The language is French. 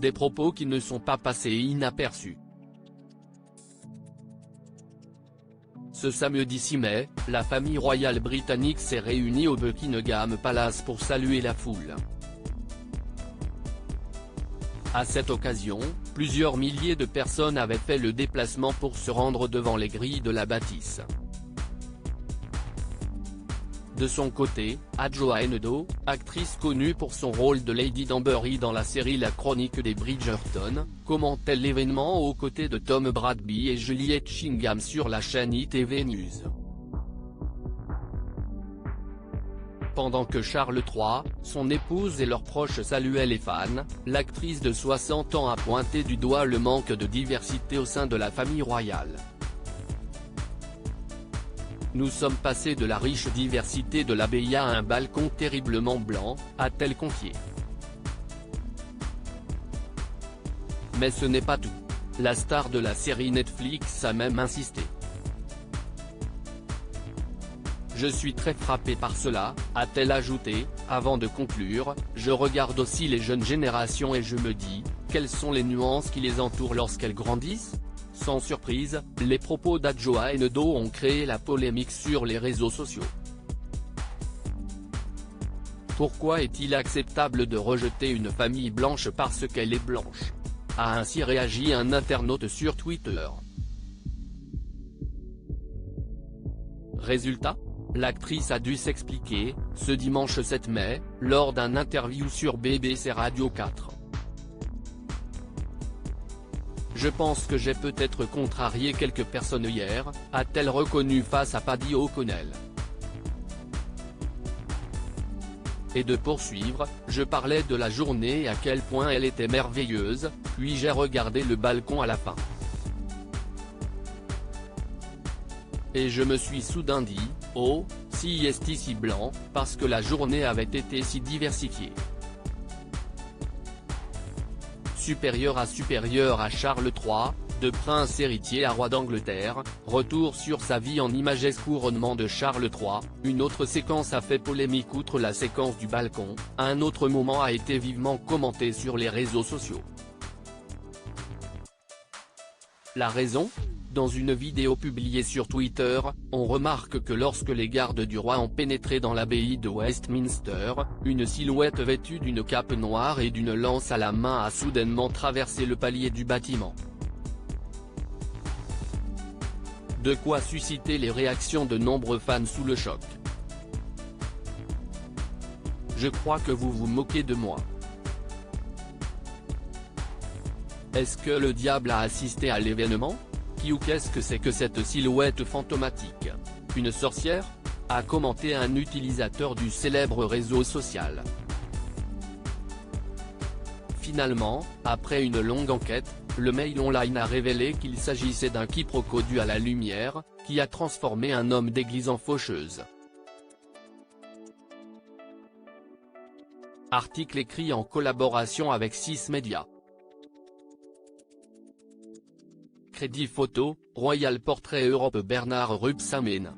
des propos qui ne sont pas passés inaperçus. Ce samedi 6 mai, la famille royale britannique s'est réunie au Buckingham Palace pour saluer la foule. À cette occasion, plusieurs milliers de personnes avaient fait le déplacement pour se rendre devant les grilles de la bâtisse. De son côté, Adjoa Endoh, actrice connue pour son rôle de Lady Danbury dans la série La Chronique des Bridgerton, commentait l'événement aux côtés de Tom Bradby et Juliette Chingham sur la chaîne ITV News. Pendant que Charles III, son épouse et leurs proches saluaient les fans, l'actrice de 60 ans a pointé du doigt le manque de diversité au sein de la famille royale. Nous sommes passés de la riche diversité de l'abbaye à un balcon terriblement blanc, a-t-elle confié. Mais ce n'est pas tout. La star de la série Netflix a même insisté. Je suis très frappée par cela, a-t-elle ajouté, avant de conclure, je regarde aussi les jeunes générations et je me dis, quelles sont les nuances qui les entourent lorsqu'elles grandissent ? Sans surprise, les propos d'Adjoa Endoh ont créé la polémique sur les réseaux sociaux. Pourquoi est-il acceptable de rejeter une famille blanche parce qu'elle est blanche ? A ainsi réagi un internaute sur Twitter. Résultat ? L'actrice a dû s'expliquer, ce dimanche 7 mai, lors d'un interview sur BBC Radio 4. Je pense que j'ai peut-être contrarié quelques personnes hier, a-t-elle reconnu face à Paddy O'Connell. Et de poursuivre, je parlais de la journée et à quel point elle était merveilleuse, puis j'ai regardé le balcon à la fin. Et je me suis soudain dit, oh, si est si blanc, parce que la journée avait été si diversifiée. Supérieur à Charles III, de prince héritier à roi d'Angleterre, retour sur sa vie en images couronnement de Charles III, une autre séquence a fait polémique outre la séquence du balcon, un autre moment a été vivement commenté sur les réseaux sociaux. La raison ? Dans une vidéo publiée sur Twitter, on remarque que lorsque les gardes du roi ont pénétré dans l'abbaye de Westminster, une silhouette vêtue d'une cape noire et d'une lance à la main a soudainement traversé le palier du bâtiment. De quoi susciter les réactions de nombreux fans sous le choc. Je crois que vous vous moquez de moi. Est-ce que le diable a assisté à l'événement ? Ou qu'est-ce que c'est que cette silhouette fantomatique ? Une sorcière ? A commenté un utilisateur du célèbre réseau social. Finalement, après une longue enquête, le Mail Online a révélé qu'il s'agissait d'un quiproquo dû à la lumière, qui a transformé un homme d'église en faucheuse. Article écrit en collaboration avec 6 médias. Crédit photo, Royal Portrait Europe Bernard Rupsamen.